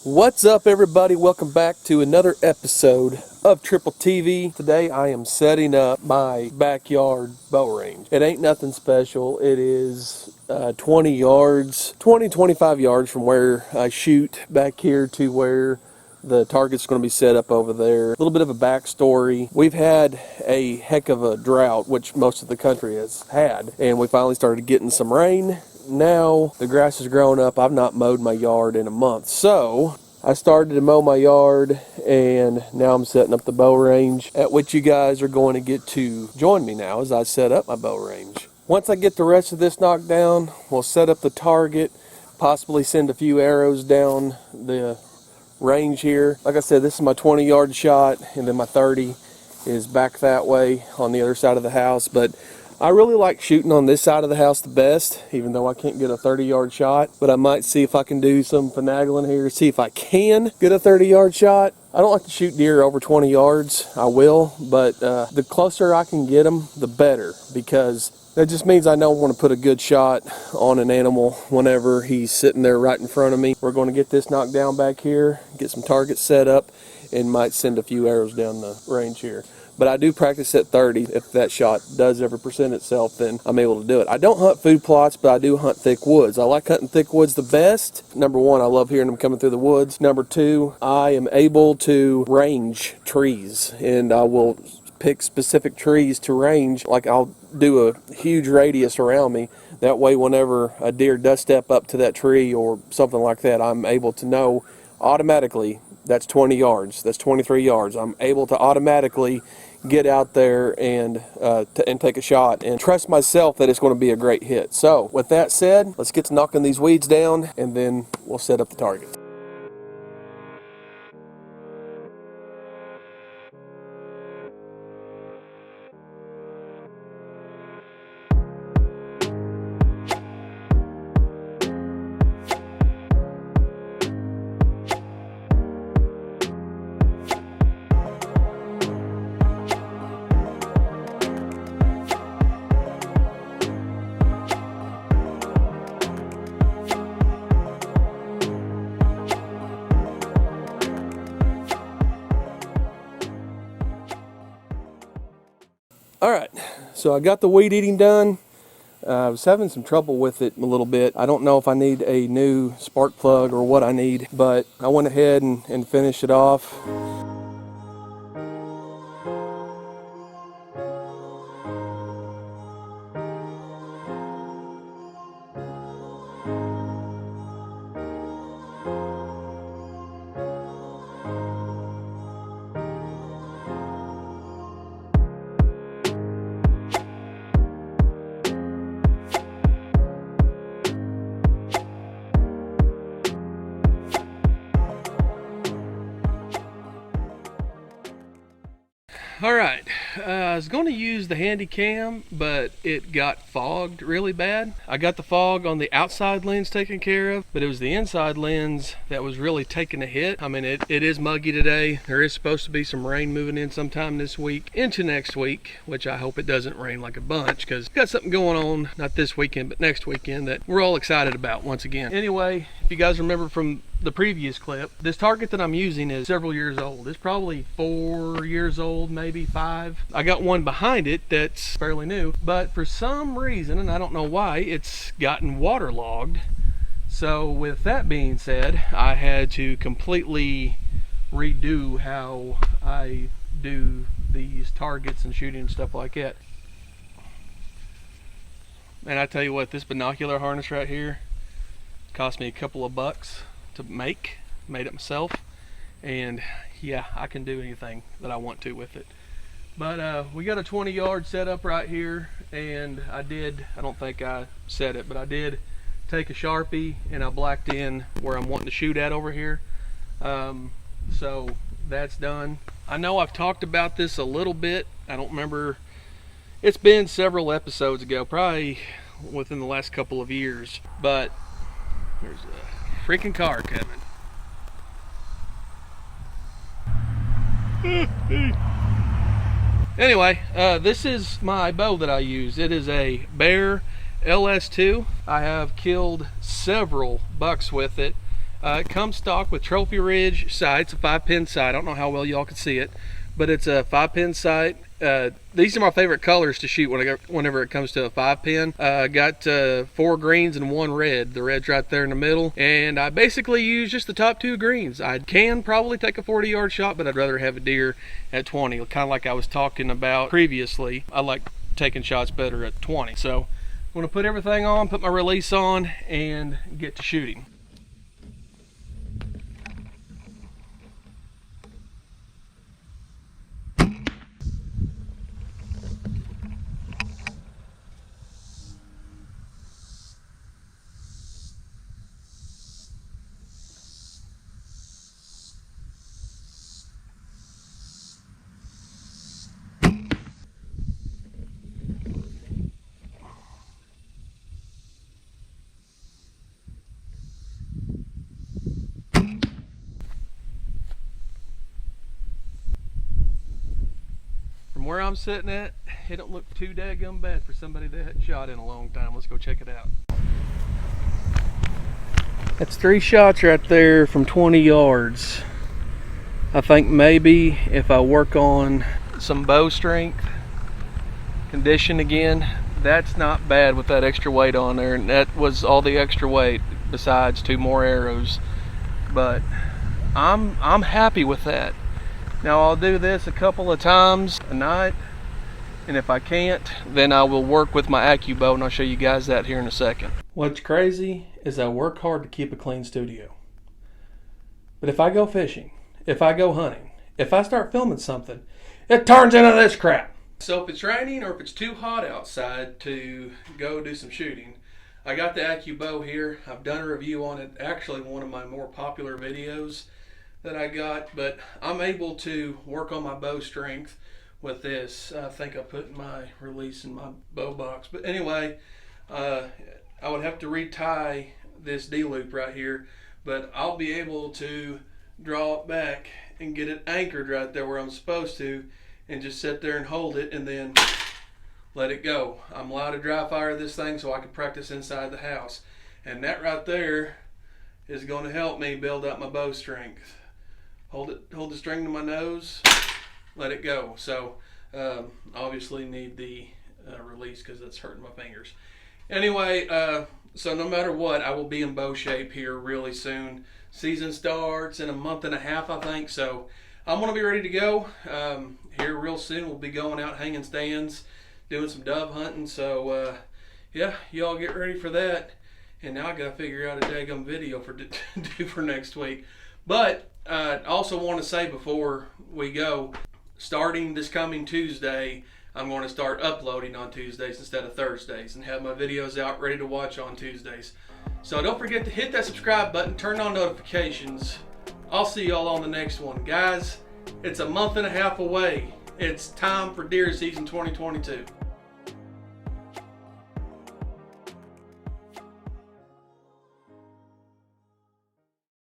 What's up, everybody? Welcome back to another episode of Triple TV. Today I am setting up my backyard bow range. It ain't nothing special. It is 20 yards, 25 yards from where I shoot back here to where the target's going to be set up over there. A little bit of a backstory. We've had a heck of a drought, which most of the country has had, and we finally started getting some rain. Now the grass is growing up. I've not mowed my yard in a month, so I started to mow my yard, and now I'm setting up the bow range, at which you guys are going to get to join me now as I set up my bow range. Once I get the rest of this knocked down, we'll set up the target, possibly send a few arrows down the range here. Like I said, this is my 20-yard shot, and then my 30 is back that way on the other side of the house. But I really like shooting on this side of the house the best, even though I can't get a 30-yard shot. But I might see if I can do some finagling here, see if I can get a 30-yard shot. I don't like to shoot deer over 20 yards. I will, but the closer I can get them, the better, because that just means I know I want to put a good shot on an animal whenever he's sitting there right in front of me. We're going to get this knocked down back here, get some targets set up, and might send a few arrows down the range here. But I do practice at 30. If that shot does ever present itself, then I'm able to do it. I don't hunt food plots, but I do hunt thick woods. I like hunting thick woods the best. Number one, I love hearing them coming through the woods. Number two, I am able to range trees, and I will pick specific trees to range. Like, I'll do a huge radius around me. That way, whenever a deer does step up to that tree or something like that, I'm able to know automatically that's 20 yards, that's 23 yards. I'm able to automatically get out there and take a shot and trust myself that it's going to be a great hit. So with that said, let's get to knocking these weeds down, and then we'll set up the target. Alright, so I got the weed eating done. I was having some trouble with it a little bit. I don't know if I need a new spark plug or what I need, but I went ahead and finished it off. Alright, I was going to use the handy cam, but it got fogged really bad. I got the fog on the outside lens taken care of, but it was the inside lens that was really taking a hit. I mean, it is muggy today. There is supposed to be some rain moving in sometime this week into next week, which I hope it doesn't rain like a bunch, because we've got something going on, not this weekend, but next weekend, that we're all excited about once again. Anyway, if you guys remember from the previous clip, this target that I'm using is several years old. It's probably 4 years old, maybe 5. I got one behind it that's fairly new, but for some reason, and I don't know why, it's gotten waterlogged. So with that being said, I had to completely redo how I do these targets and shooting and stuff like that. And I tell you what, this binocular harness right here cost me a couple of bucks to made it myself, and yeah, I can do anything that I want to with it. But we got a 20-yard setup right here, and I don't think I said it, but I did take a Sharpie and I blacked in where I'm wanting to shoot at over here. So that's done. I know I've talked about this a little bit. I don't remember, it's been several episodes ago, probably within the last couple of years, but there's a freaking car coming. Anyway, this is my bow that I use. It is a Bear LS2. I have killed several bucks with it. It comes stock with Trophy Ridge sight. It's a 5-pin sight. I don't know how well y'all can see it, but it's a 5-pin sight. These are my favorite colors to shoot whenever it comes to a 5-pin. Got 4 greens and 1 red. The red's right there in the middle, and I basically use just the top 2 greens. I can probably take a 40-yard shot, but I'd rather have a deer at 20. Kind of like I was talking about previously. I like taking shots better at 20. So I'm going to put everything on, put my release on, and get to shooting. From where I'm sitting at, it don't look too daggum bad for somebody that hadn't shot in a long time. Let's go check it out. That's 3 shots right there from 20 yards. I think maybe if I work on some bow strength, condition again, that's not bad with that extra weight on there. And that was all the extra weight besides 2 more arrows. But I'm happy with that. Now I'll do this a couple of times a night, and if I can't, then I will work with my AccuBow, and I'll show you guys that here in a second. What's crazy is I work hard to keep a clean studio. But if I go fishing, if I go hunting, if I start filming something, it turns into this crap. So if it's raining or if it's too hot outside to go do some shooting, I got the AccuBow here. I've done a review on it, actually one of my more popular videos that I got, but I'm able to work on my bow strength with this. I think I put my release in my bow box, but anyway, I would have to retie this D-loop right here, but I'll be able to draw it back and get it anchored right there where I'm supposed to, and just sit there and hold it and then let it go. I'm allowed to dry fire this thing so I can practice inside the house, and that right there is going to help me build up my bow strength. Hold the string to my nose, let it go. So obviously need the release because it's hurting my fingers. Anyway, so no matter what, I will be in bow shape here really soon. Season starts in a month and a half, I think, so I'm going to be ready to go here real soon. We'll be going out hanging stands, doing some dove hunting, so yeah, y'all get ready for that. And now I got to figure out a daggum video to do for next week. But I also want to say before we go, starting this coming Tuesday, I'm going to start uploading on Tuesdays instead of Thursdays and have my videos out ready to watch on Tuesdays. So don't forget to hit that subscribe button, turn on notifications. I'll see y'all on the next one. Guys, it's a month and a half away. It's time for deer season 2022.